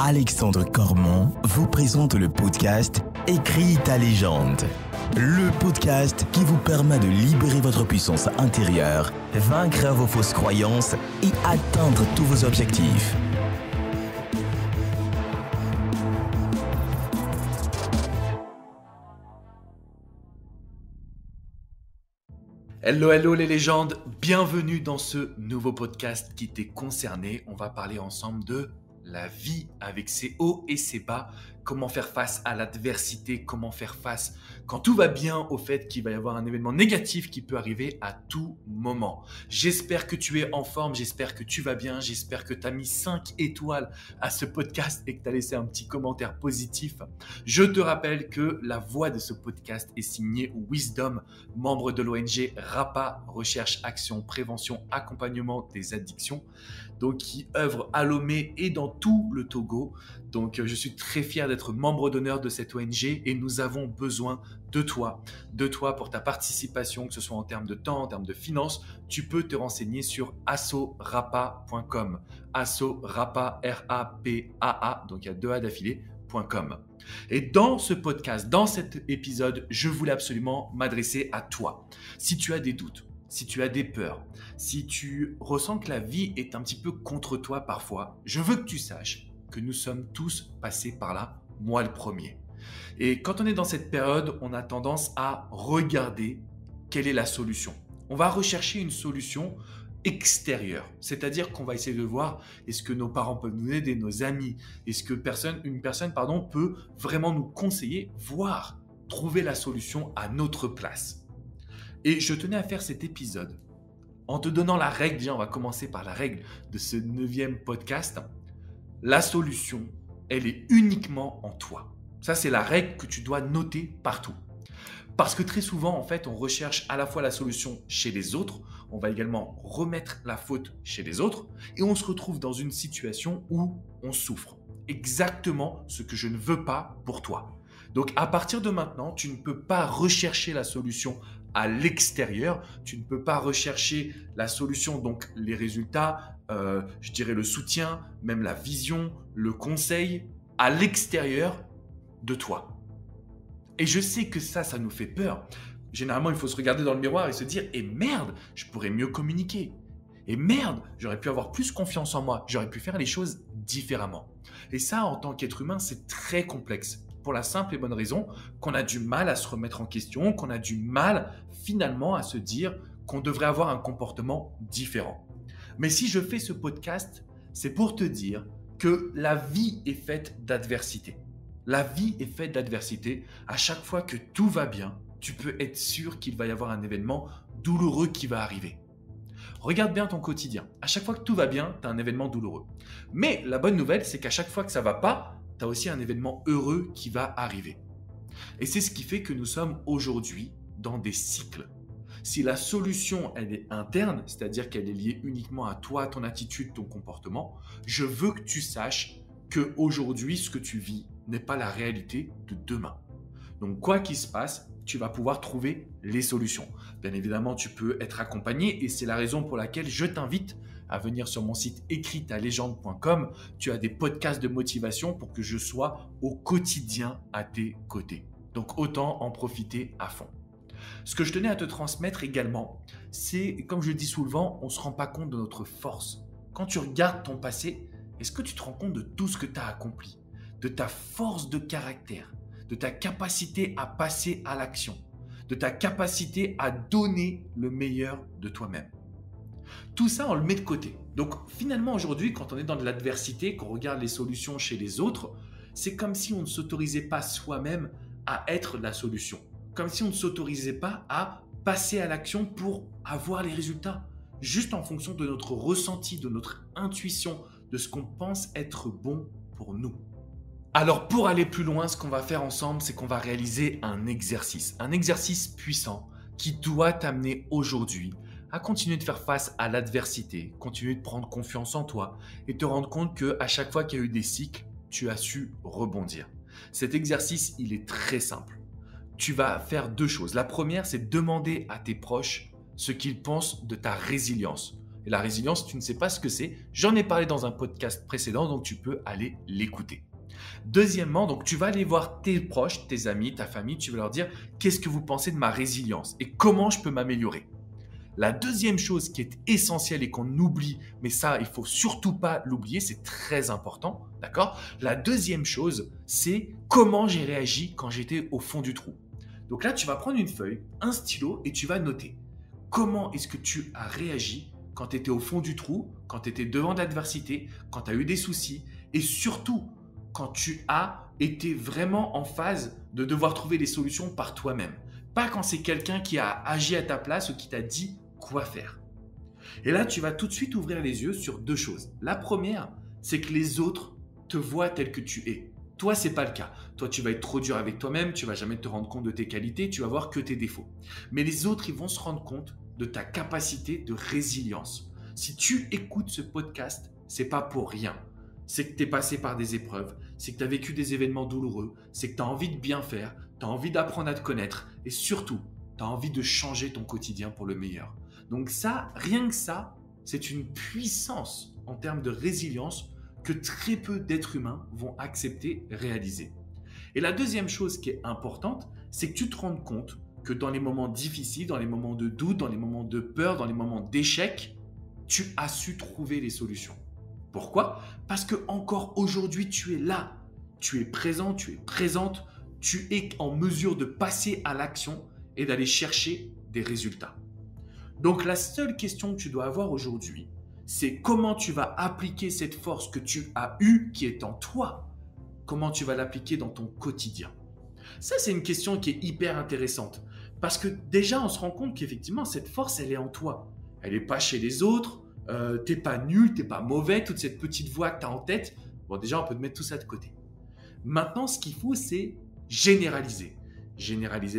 Alexandre Cormon vous présente le podcast Écris ta légende. Le podcast qui vous permet de libérer votre puissance intérieure, vaincre vos fausses croyances et atteindre tous vos objectifs. Hello les légendes, bienvenue dans ce nouveau podcast qui t'est concerné. On va parler ensemble de la vie avec ses hauts et ses bas, comment faire face à l'adversité, comment faire face quand tout va bien au fait qu'il va y avoir un événement négatif qui peut arriver à tout moment. J'espère que tu es en forme, j'espère que tu vas bien, j'espère que tu as mis 5 étoiles à ce podcast et que tu as laissé un petit commentaire positif. Je te rappelle que la voix de ce podcast est signée Wisdom, membre de l'ONG RAPA, Recherche, Action, Prévention, Accompagnement des Addictions, donc qui œuvre à Lomé et dans tout le Togo. Donc je suis très fier d'être membre d'honneur de cette ONG et nous avons besoin de toi pour ta participation, que ce soit en termes de temps, en termes de finances. Tu peux te renseigner sur assorapa.com, assorapa, R-A-P-A-A, donc il y a 2 A d'affilée.com. Et dans ce podcast, dans cet épisode, je voulais absolument m'adresser à toi. Si tu as des doutes, si tu as des peurs, si tu ressens que la vie est un petit peu contre toi parfois, je veux que tu saches que nous sommes tous passés par là, moi le premier. Et quand on est dans cette période, on a tendance à regarder quelle est la solution. On va rechercher une solution extérieure, c'est-à-dire qu'on va essayer de voir est-ce que nos parents peuvent nous aider, nos amis, est-ce que une personne peut vraiment nous conseiller, voire trouver la solution à notre place. Et je tenais à faire cet épisode en te donnant la règle. Déjà, on va commencer par la règle de ce 9e podcast. La solution, elle est uniquement en toi. Ça, c'est la règle que tu dois noter partout. Parce que très souvent, en fait, on recherche à la fois la solution chez les autres, on va également remettre la faute chez les autres et on se retrouve dans une situation où on souffre. Exactement ce que je ne veux pas pour toi. Donc, à partir de maintenant, tu ne peux pas rechercher la solution à l'extérieur, tu ne peux pas rechercher la solution, donc les résultats, je dirais le soutien, même la vision, le conseil à l'extérieur de toi. Et je sais que ça nous fait peur. Généralement, il faut se regarder dans le miroir et se dire « Eh merde, je pourrais mieux communiquer. Et merde, j'aurais pu avoir plus confiance en moi. J'aurais pu faire les choses différemment. » Et ça, en tant qu'être humain, c'est très complexe. Pour la simple et bonne raison qu'on a du mal à se remettre en question, qu'on a du mal finalement à se dire qu'on devrait avoir un comportement différent. Mais si je fais ce podcast, c'est pour te dire que la vie est faite d'adversité. La vie est faite d'adversité. À chaque fois que tout va bien, tu peux être sûr qu'il va y avoir un événement douloureux qui va arriver. Regarde bien ton quotidien. À chaque fois que tout va bien, tu as un événement douloureux. Mais la bonne nouvelle, c'est qu'à chaque fois que ça ne va pas, tu as aussi un événement heureux qui va arriver. Et c'est ce qui fait que nous sommes aujourd'hui dans des cycles. Si la solution, elle est interne, c'est-à-dire qu'elle est liée uniquement à toi, ton attitude, ton comportement, je veux que tu saches qu'aujourd'hui, ce que tu vis n'est pas la réalité de demain. Donc, quoi qu'il se passe, tu vas pouvoir trouver les solutions. Bien évidemment, tu peux être accompagné et c'est la raison pour laquelle je t'invite à venir sur mon site écristalegende.com. Tu as des podcasts de motivation pour que je sois au quotidien à tes côtés. Donc, autant en profiter à fond. Ce que je tenais à te transmettre également, c'est, comme je le dis souvent, on ne se rend pas compte de notre force. Quand tu regardes ton passé, est-ce que tu te rends compte de tout ce que tu as accompli, de ta force de caractère, de ta capacité à passer à l'action, de ta capacité à donner le meilleur de toi-même? Tout ça, on le met de côté. Donc finalement, aujourd'hui, quand on est dans de l'adversité, qu'on regarde les solutions chez les autres, c'est comme si on ne s'autorisait pas soi-même à être la solution. Comme si on ne s'autorisait pas à passer à l'action pour avoir les résultats. Juste en fonction de notre ressenti, de notre intuition, de ce qu'on pense être bon pour nous. Alors pour aller plus loin, ce qu'on va faire ensemble, c'est qu'on va réaliser un exercice puissant qui doit t'amener aujourd'hui à continuer de faire face à l'adversité, continuer de prendre confiance en toi et te rendre compte qu'à chaque fois qu'il y a eu des cycles, tu as su rebondir. Cet exercice, il est très simple. Tu vas faire 2 choses. La première, c'est demander à tes proches ce qu'ils pensent de ta résilience, Et la résilience, tu ne sais pas ce que c'est. J'en ai parlé dans un podcast précédent, donc tu peux aller l'écouter. Deuxièmement, donc tu vas aller voir tes proches, tes amis, ta famille, tu vas leur dire qu'est-ce que vous pensez de ma résilience et comment je peux m'améliorer. La deuxième chose qui est essentielle et qu'on oublie, mais ça, il faut surtout pas l'oublier, c'est très important, d'accord? La deuxième chose, c'est comment j'ai réagi quand j'étais au fond du trou. Donc là, tu vas prendre une feuille, un stylo et tu vas noter comment est-ce que tu as réagi quand tu étais au fond du trou, quand tu étais devant de l'adversité, quand tu as eu des soucis et surtout quand tu as été vraiment en phase de devoir trouver des solutions par toi-même. Pas quand c'est quelqu'un qui a agi à ta place ou qui t'a dit quoi faire. Et là, tu vas tout de suite ouvrir les yeux sur deux choses. La première, c'est que les autres te voient tel que tu es. Toi, c'est pas le cas. Toi, tu vas être trop dur avec toi-même, tu vas jamais te rendre compte de tes qualités, tu vas voir que tes défauts. Mais les autres, ils vont se rendre compte de ta capacité de résilience. Si tu écoutes ce podcast, c'est pas pour rien. C'est que tu es passé par des épreuves, c'est que tu as vécu des événements douloureux, c'est que tu as envie de bien faire, tu as envie d'apprendre à te connaître et surtout, tu as envie de changer ton quotidien pour le meilleur. Donc ça, rien que ça, c'est une puissance en termes de résilience que très peu d'êtres humains vont accepter, réaliser. Et la deuxième chose qui est importante, c'est que tu te rendes compte que dans les moments difficiles, dans les moments de doute, dans les moments de peur, dans les moments d'échec, tu as su trouver les solutions. Pourquoi? Parce que encore aujourd'hui, tu es là, tu es présent, tu es présente, tu es en mesure de passer à l'action et d'aller chercher des résultats. Donc la seule question que tu dois avoir aujourd'hui, c'est comment tu vas appliquer cette force que tu as eue, qui est en toi, comment tu vas l'appliquer dans ton quotidien. Ça, c'est une question qui est hyper intéressante parce que déjà, on se rend compte qu'effectivement, cette force, elle est en toi. Elle n'est pas chez les autres. T'es pas nul, t'es pas mauvais, toute cette petite voix que tu as en tête, bon déjà on peut te mettre tout ça de côté. Maintenant ce qu'il faut c'est généraliser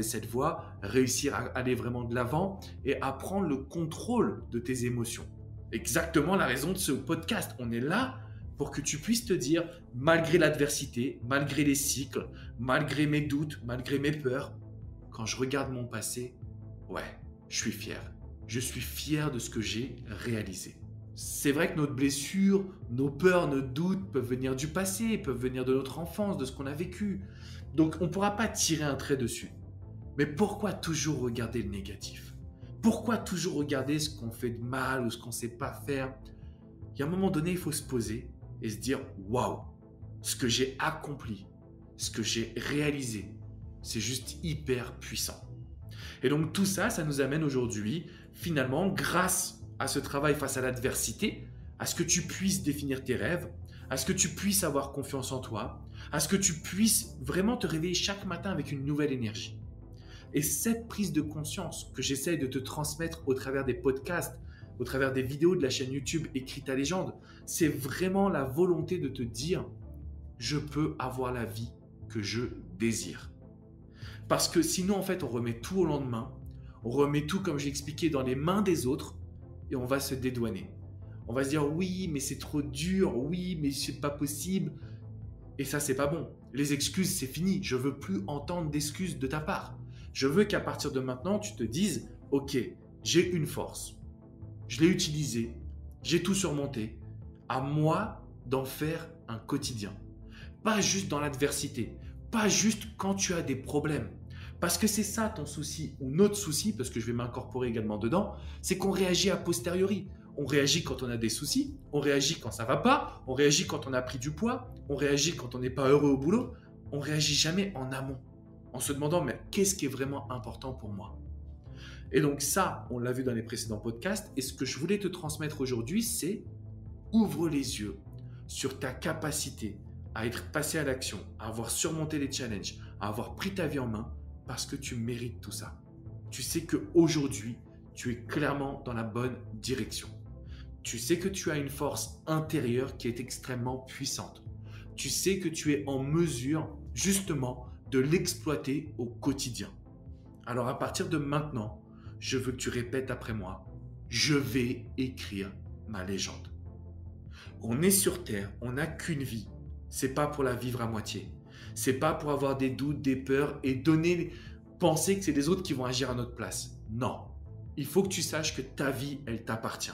cette voix, réussir à aller vraiment de l'avant et à prendre le contrôle de tes émotions. Exactement la raison de ce podcast, on est là pour que tu puisses te dire malgré l'adversité, malgré les cycles, malgré mes doutes, malgré mes peurs, quand je regarde mon passé, ouais, je suis fier. Je suis fier de ce que j'ai réalisé. C'est vrai que notre blessure, nos peurs, nos doutes peuvent venir du passé, peuvent venir de notre enfance, de ce qu'on a vécu. Donc on ne pourra pas tirer un trait dessus. Mais pourquoi toujours regarder le négatif? Pourquoi toujours regarder ce qu'on fait de mal ou ce qu'on ne sait pas faire? Il y a un moment donné, il faut se poser et se dire « Waouh, ce que j'ai accompli, ce que j'ai réalisé, c'est juste hyper puissant. » Et donc tout ça, ça nous amène aujourd'hui, finalement, grâce à ce travail face à l'adversité, à ce que tu puisses définir tes rêves, à ce que tu puisses avoir confiance en toi, à ce que tu puisses vraiment te réveiller chaque matin avec une nouvelle énergie. Et cette prise de conscience que j'essaie de te transmettre au travers des podcasts, au travers des vidéos de la chaîne YouTube Écris ta légende, c'est vraiment la volonté de te dire « Je peux avoir la vie que je désire ». Parce que sinon, en fait, on remet tout au lendemain, on remet tout, comme j'ai expliqué, dans les mains des autres et on va se dédouaner. On va se dire « Oui, mais c'est trop dur. Oui, mais c'est pas possible. » Et ça, c'est pas bon. Les excuses, c'est fini. Je veux plus entendre d'excuses de ta part. Je veux qu'à partir de maintenant, tu te dises « Ok, j'ai une force. Je l'ai utilisée. J'ai tout surmonté. À moi d'en faire un quotidien. » Pas juste dans l'adversité. Pas juste quand tu as des problèmes. Parce que c'est ça ton souci ou notre souci, parce que je vais m'incorporer également dedans, c'est qu'on réagit a posteriori. On réagit quand on a des soucis, on réagit quand ça ne va pas, on réagit quand on a pris du poids, on réagit quand on n'est pas heureux au boulot. On ne réagit jamais en amont, en se demandant mais qu'est-ce qui est vraiment important pour moi? Et donc ça, on l'a vu dans les précédents podcasts, et ce que je voulais te transmettre aujourd'hui, c'est ouvre les yeux sur ta capacité à être passé à l'action, à avoir surmonté les challenges, à avoir pris ta vie en main, parce que tu mérites tout ça. Tu sais qu'aujourd'hui, tu es clairement dans la bonne direction. Tu sais que tu as une force intérieure qui est extrêmement puissante. Tu sais que tu es en mesure, justement, de l'exploiter au quotidien. Alors à partir de maintenant, je veux que tu répètes après moi, je vais écrire ma légende. On est sur Terre, on n'a qu'une vie. C'est pas pour la vivre à moitié. C'est pas pour avoir des doutes, des peurs et penser que c'est les autres qui vont agir à notre place. Non. Il faut que tu saches que ta vie, elle t'appartient.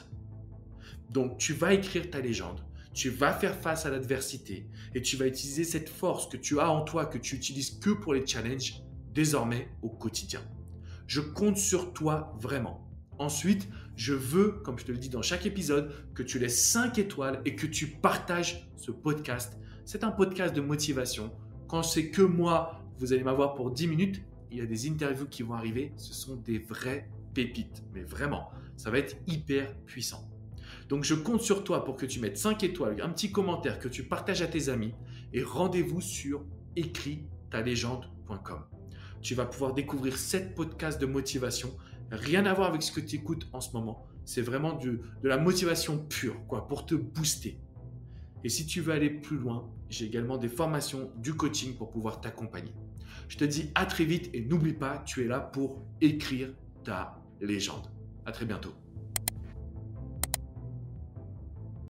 Donc, tu vas écrire ta légende, tu vas faire face à l'adversité et tu vas utiliser cette force que tu as en toi, que tu utilises que pour les challenges, désormais au quotidien. Je compte sur toi vraiment. Ensuite, je veux, comme je te le dis dans chaque épisode, que tu laisses 5 étoiles et que tu partages ce podcast. C'est un podcast de motivation. Quand c'est que moi, vous allez m'avoir pour 10 minutes, il y a des interviews qui vont arriver. Ce sont des vraies pépites. Mais vraiment, ça va être hyper puissant. Donc, je compte sur toi pour que tu mettes 5 étoiles, un petit commentaire, que tu partages à tes amis et rendez-vous sur écrittalegende.com. Tu vas pouvoir découvrir 7 podcasts de motivation. Rien à voir avec ce que tu écoutes en ce moment. C'est vraiment de la motivation pure, pour te booster. Et si tu veux aller plus loin, j'ai également des formations, du coaching pour pouvoir t'accompagner. Je te dis à très vite et n'oublie pas, tu es là pour écrire ta légende. À très bientôt.